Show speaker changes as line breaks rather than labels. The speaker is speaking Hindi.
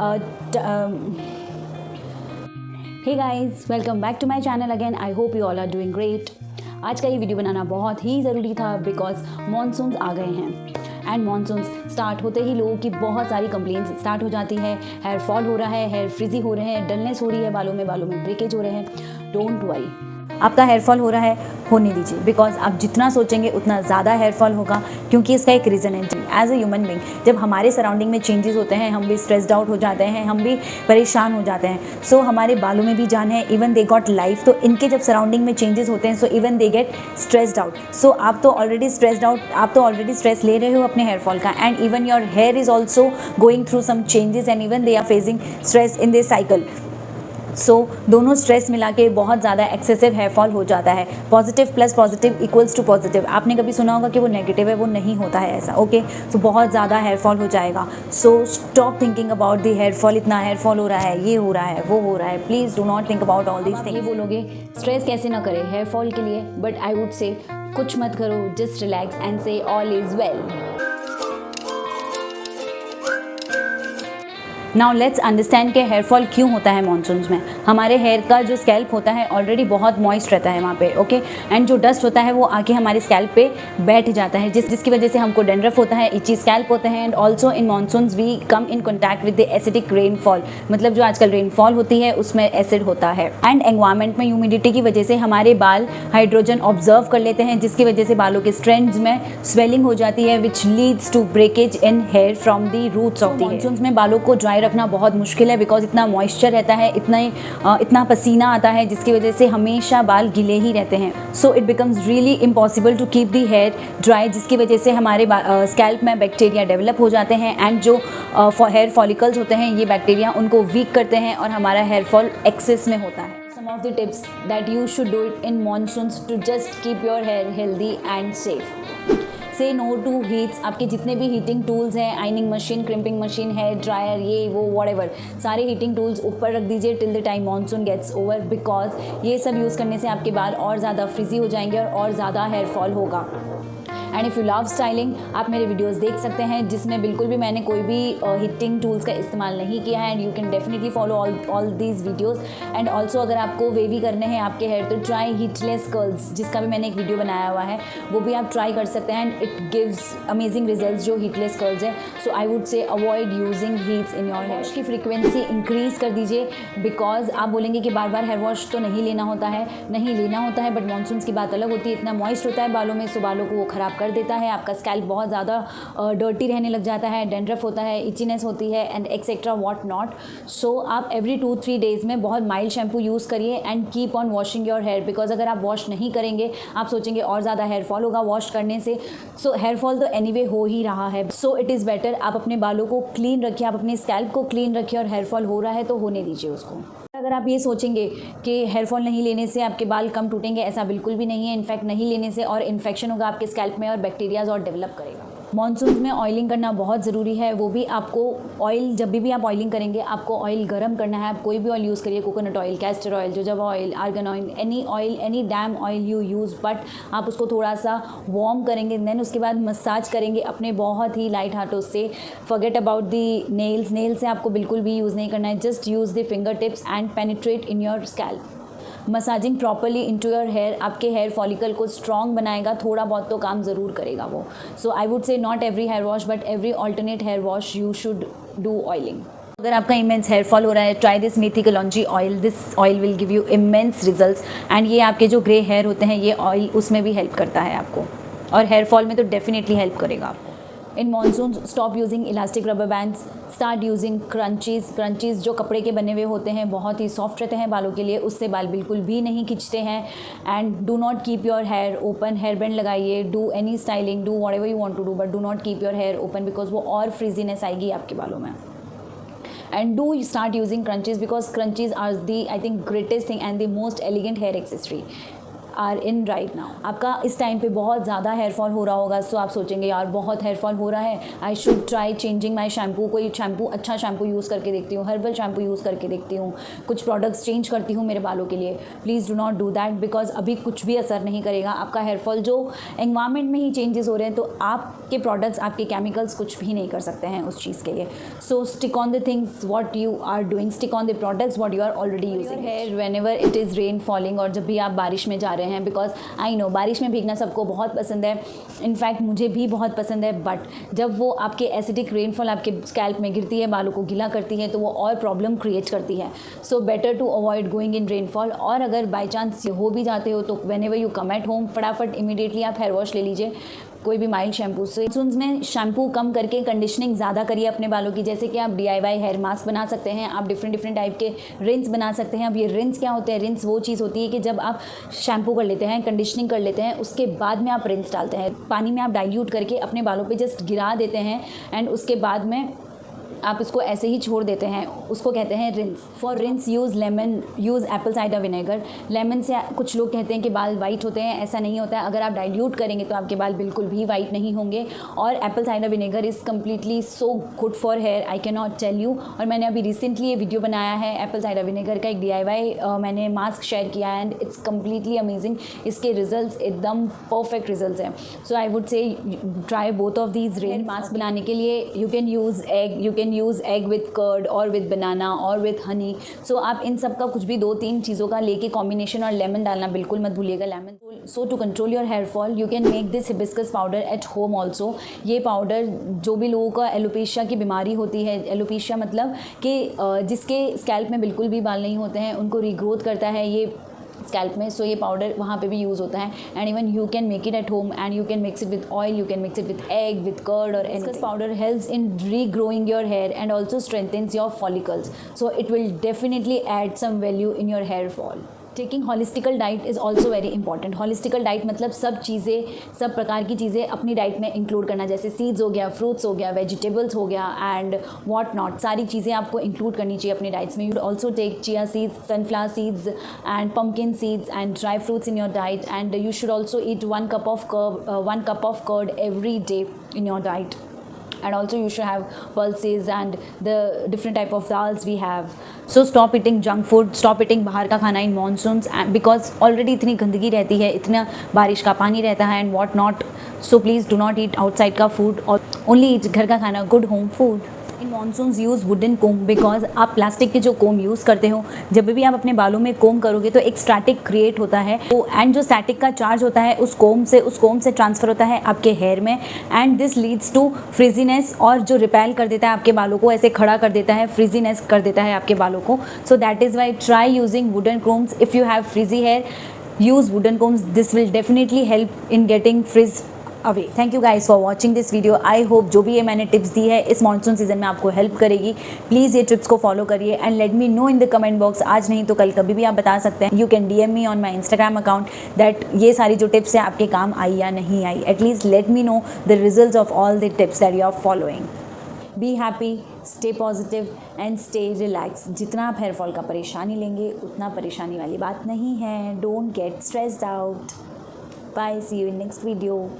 Hey guys, welcome back to my channel again. I hope you all are doing great. आज का ये वीडियो बनाना बहुत ही ज़रूरी था बिकॉज मॉनसून्स आ गए हैं एंड मॉनसून्स स्टार्ट होते ही लोगों की बहुत सारी कंप्लेंट्स स्टार्ट हो जाती है। हेयर फॉल हो रहा है, हेयर फ्रिजी हो रहे हैं, डलनेस हो रही है, बालों में ब्रेकेज हो रहे हैं। डोंट वरी, आपका हेयर फॉल हो रहा है, होने दीजिए, बिकॉज आप जितना सोचेंगे उतना ज़्यादा हेयर फॉल होगा, क्योंकि इसका एक रीज़न है। एज अ ह्यूमन बीइंग जब हमारे सराउंडिंग में चेंजेस होते हैं, हम भी स्ट्रेस्ड आउट हो जाते हैं, हम भी परेशान हो जाते हैं। सो हमारे बालों में भी जान है, इवन दे गॉट लाइफ। तो इनके जब सराउंडिंग में चेंजेस होते हैं, so even they get stressed out. So आप तो ऑलरेडी स्ट्रेस्ड आउट, आप तो ऑलरेडी स्ट्रेस ले रहे हो अपने हेयर फॉल का, and even your hair is also going through some changes and even they are facing stress in this cycle. So दोनों स्ट्रेस मिला के बहुत ज़्यादा एक्सेसिव हेयर फॉल हो जाता है। Positive plus positive equals to positive. आपने कभी सुना होगा कि वो नेगेटिव है, वो नहीं होता है ऐसा। ओके, सो बहुत ज़्यादा हेयर फॉल हो जाएगा। So stop thinking about the hair fall. इतना हेयर फॉल हो रहा है, ये हो रहा है, वो हो रहा है। Please do not think about all these things. ये बोलोगे स्ट्रेस कैसे ना करें हेयर फॉल के लिए, बट आई वुड से कुछ मत करो, जस्ट रिलैक्स एंड से all is well. Now let's understand कि हेयर फॉल क्यों होता है मॉनसून्स में। हमारे हेयर का जो स्कैल्प होता है ऑलरेडी बहुत मॉइस्ट रहता है वहाँ पे, ओके, एंड जो डस्ट होता है वो आके हमारे स्कैल्प पे बैठ जाता है, जिसकी वजह से हमको डेंड्रफ होता है, इची स्कैल्प होता है। And also in monsoons we come in contact with the acidic rainfall, मतलब जो आजकल रेनफॉल होती है उसमें एसिड होता है। एंड एनवायरमेंट में ह्यूमिडिटी की वजह से हमारे बाल हाइड्रोजन ऑब्जर्व कर लेते हैं, जिसकी वजह से बालों के स्ट्रैंड्स में स्वेलिंग हो जाती है, which leads to breakage in hair from the roots of the hair. Monsoons में बालों को ड्राई रखना बहुत मुश्किल है, बिकॉज इतना मॉइस्चर रहता है, इतना पसीना आता है, जिसकी वजह से हमेशा बाल गीले ही रहते हैं। So it becomes really impossible to keep the hair dry, जिसकी वजह से हमारे स्कैल्प में बैक्टीरिया डेवलप हो जाते हैं, एंड जो हेयर फॉलिकल्स होते हैं ये बैक्टीरिया उनको वीक करते हैं और हमारा हेयर फॉल एक्सेस में होता है। Some of the tips that you should do it in monsoons to just keep your hair healthy and safe. Say no to heats. आपके जितने भी हीटिंग टूल्स हैं, ironing machine, crimping machine, hair dryer, ये वो व्हाटएवर, सारे हीटिंग टूल्स ऊपर रख दीजिए till the time monsoon gets over, because ये सब यूज़ करने से आपके बाल और ज़्यादा फ्रिजी हो जाएंगे और ज़्यादा हेयर फॉल होगा। And if you love styling, आप मेरे वीडियोस देख सकते हैं जिसमें बिल्कुल भी मैंने कोई भी हीटिंग टूल्स का इस्तेमाल नहीं किया है, and you can definitely follow all these videos. And also अगर आपको वेवी करने हैं आपके हेयर, तो ट्राई हीटलेस कर्ल्स, जिसका भी मैंने एक वीडियो बनाया हुआ है, वो भी आप ट्राई कर सकते हैं, and it gives amazing results जो हीटलेस कर्ल्स है। So I would say avoid using heats in your hair. की फ्रीक्वेंसी इंक्रीज कर दीजिए, बिकॉज आप बोलेंगे कि बार बार हेयर वॉश तो नहीं लेना होता है, नहीं लेना होता है, बट मॉनसून्स की बात अलग होती है। इतना मॉइस्ट होता है बालों में, सो बालों को वो ख़राब कर देता है, आपका स्कैल्प बहुत ज़्यादा डर्टी रहने लग जाता है, डेंड्रफ होता है, इचीनेस होती है, and etcetera what not. So आप एवरी 2-3 डेज़ में बहुत माइल्ड शैम्पू यूज़ करिए and keep on washing your hair, because अगर आप वॉश नहीं करेंगे, आप सोचेंगे और ज़्यादा हेयर फॉल होगा वॉश करने से। सो हेयर फॉल तो एनीवे हो ही रहा है, सो इट इज़ बेटर आप अपने बालों को क्लीन रखिए, आप अपने स्कैल्प को क्लीन रखिए, और हेयर फॉल हो रहा है तो होने दीजिए उसको। अगर आप ये सोचेंगे कि हेयर फॉल नहीं लेने से आपके बाल कम टूटेंगे, ऐसा बिल्कुल भी नहीं है। इनफैक्ट नहीं लेने से और इन्फेक्शन होगा आपके स्कैल्प में और बैक्टीरियाज और डेवलप करेगा। मॉनसून में ऑयलिंग करना बहुत ज़रूरी है, वो भी आपको ऑयल, जब भी आप ऑयलिंग करेंगे आपको ऑयल गर्म करना है। आप कोई भी ऑयल यूज़ करिए, coconut oil, castor oil, jojoba oil, argan oil, any damn oil you use, but आप उसको थोड़ा सा वार्म करेंगे, देन उसके बाद मसाज करेंगे अपने बहुत ही लाइट हाथों से। फॉरगेट अबाउट दी नेल से आपको बिल्कुल भी यूज़ नहीं करना है, just use the finger tips and penetrate in your scalp. Massaging properly into your hair आपके हेयर फॉलिकल को स्ट्रॉन्ग बनाएगा, थोड़ा बहुत तो काम ज़रूर करेगा वो। So I would say not every hair wash but every alternate hair wash you should do oiling. अगर आपका इमेंस हेयर फॉल हो रहा है, try this methi kalonji oil. This oil will give you immense results, and ये आपके जो ग्रे हेयर होते हैं ये ऑयल उसमें भी हेल्प करता है आपको, और हेयर फॉल में तो डेफिनेटली हेल्प करेगा आपको। In monsoon stop using elastic rubber bands, start using scrunchies जो कपड़े के बने हुए होते हैं, बहुत ही सॉफ्ट रहते हैं बालों के लिए, उससे बाल बिल्कुल भी नहीं खिंचते हैं। And do not keep your hair open, hair band लगाइए, do any styling, do whatever you want to do, but do not keep your hair open, because वो और फ्रीजीनेस आएगी आपके बालों में। And do start using crunchies, because crunchies are the, I think, greatest thing and the most elegant hair accessory. Are in right now. आपका इस टाइम पे बहुत ज़्यादा हेयर फॉल हो रहा होगा, सो आप सोचेंगे यार बहुत हेयर फॉल हो रहा है, I should try changing my shampoo, कोई शैम्पू अच्छा शैम्पू यूज़ करके देखती हूँ, हर्बल शैम्पू यूज़ करके देखती हूँ, कुछ प्रोडक्ट्स चेंज करती हूँ मेरे बालों के लिए। Please do not do that, because अभी कुछ भी असर नहीं करेगा। आपका हेयर फॉल जो एनवायरनमेंट में ही चेंजेस हो रहे हैं, तो आपके प्रोडक्ट्स, आपके केमिकल्स कुछ भी नहीं कर सकते हैं उस चीज़ के लिए। So stick on the things what you are doing, stick on the products what you are already using. Hair whenever it is rain falling, और जब भी आप बारिश में जा रहे हैं, बिकॉज आई नो बारिश में भीगना सबको बहुत पसंद है, इनफैक्ट मुझे भी बहुत पसंद है, बट जब वो आपके एसिडिक रेनफॉल आपके स्कैल्प में गिरती है, बालों को गीला करती है, तो वो और प्रॉब्लम क्रिएट करती है। So better to avoid going in rainfall. और अगर बाई चांस हो भी जाते हो तो whenever you come at home, फटाफट इमीडिएटली आप हेयर वॉश ले लीजिए कोई भी माइल्ड शैम्पू से। मानसून में शैम्पू कम करके कंडीशनिंग ज़्यादा करिए अपने बालों की, जैसे कि आप DIY हेयर मास्क बना सकते हैं, आप डिफरेंट टाइप के रिंस बना सकते हैं। अब ये रिंस क्या होते हैं? रिंस वो चीज़ होती है कि जब आप शैम्पू कर लेते हैं, कंडीशनिंग कर लेते हैं, उसके बाद में आप रिंस डालते हैं, पानी में आप डाइल्यूट करके अपने बालों पे जस्ट गिरा देते हैं, एंड उसके बाद में आप इसको ऐसे ही छोड़ देते हैं, उसको कहते हैं rinse. For rinse use lemon, use Apple cider vinegar. Lemon से कुछ लोग कहते हैं कि बाल वाइट होते हैं, ऐसा नहीं होता है। अगर आप डाइल्यूट करेंगे तो आपके बाल बिल्कुल भी वाइट नहीं होंगे। और apple cider vinegar is completely so good for hair, I can not tell you. और मैंने अभी रिसेंटली ये वीडियो बनाया है एप्पल साइडर विनेगर का, एक DIY मैंने मास्क शेयर किया है, एंड इट्स कम्प्लीटली अमेजिंग। इसके रिजल्ट एकदम परफेक्ट रिजल्ट हैं। So I would say try both of these rain mask. बनाने के लिए you can use egg, you can use egg with curd और विथ बनाना और विथ हनी। सो आप इन सब का कुछ भी 2-3 चीज़ों का लेके कॉम्बिनेशन, और लेमन डालना बिल्कुल मत भूलिएगा, lemon. So to control your hair fall you can make this hibiscus powder at home also. ये पाउडर जो भी लोगों का एलोपेशिया की बीमारी होती है, एलोपेशिया मतलब कि जिसके स्कैल्प में बिल्कुल भी बाल नहीं होते हैं, उनको रीग्रोथ करता है ये स्कैल्प में। सो ये पाउडर वहाँ पे भी यूज़ होता है, and even you can make it at home, and you can mix it with oil, you can mix it with egg, with curd और anything. This powder helps in regrowing your hair and also strengthens your follicles, so it will definitely add some value in your hair fall. Taking holistical diet is also very important. Holistical diet मतलब सब चीज़ें, सब प्रकार की चीज़ें अपनी डाइट में इंक्लूड करना, जैसे सीड्स हो गया, फ्रूट्स हो गया, वेजिटेबल्स हो गया, एंड व्हाट नॉट, सारी चीज़ें आपको इंक्लूड करनी चाहिए अपनी डाइट्स में। You also take chia seeds, sunflower seeds and pumpkin seeds and dry fruits in your diet, and you should also eat 1 cup of curd every day in your diet. And also you should have pulses and the different type of dals we have. So stop eating junk food, stop eating बाहर का खाना in monsoons, because already इतनी गंदगी रहती है, इतना बारिश का पानी रहता है and what not. So please do not eat outside का food, और only eat घर का खाना, good home food. In monsoons use wooden comb, because आप प्लास्टिक के जो कोम यूज़ करते हो, जब भी आप अपने बालों में कोम करोगे तो एक स्टैटिक क्रिएट होता है, तो एंड जो स्टैटिक का चार्ज होता है उस कोम से ट्रांसफ़र होता है आपके हेयर में, and this leads to frizziness, और जो रिपेल कर देता है आपके बालों को, ऐसे खड़ा कर देता है, फ्रिजीनेस कर देता है आपके बालों को। So that is why try using wooden combs. If you have frizzy hair, use wooden combs, this will definitely help in getting frizz away. Thank you guys for watching this video. I hope जो भी ये मैंने टिप्स दी है इस मानसून सीजन में आपको हेल्प करेगी। प्लीज़ ये टिप्स को फॉलो करिए, and let me no in the comment box, आज नहीं तो कल कभी भी आप बता सकते हैं। You can DM me on my Instagram account that ये सारी जो टिप्स हैं आपके काम आई या नहीं आई। At least let me know the results of all the tips that you are following. Be happy, stay positive and stay relax. जितना आप हेयर फॉल का परेशानी लेंगे उतना परेशानी वाली बात नहीं है। Don't get stressed out. Bye, see you in next video.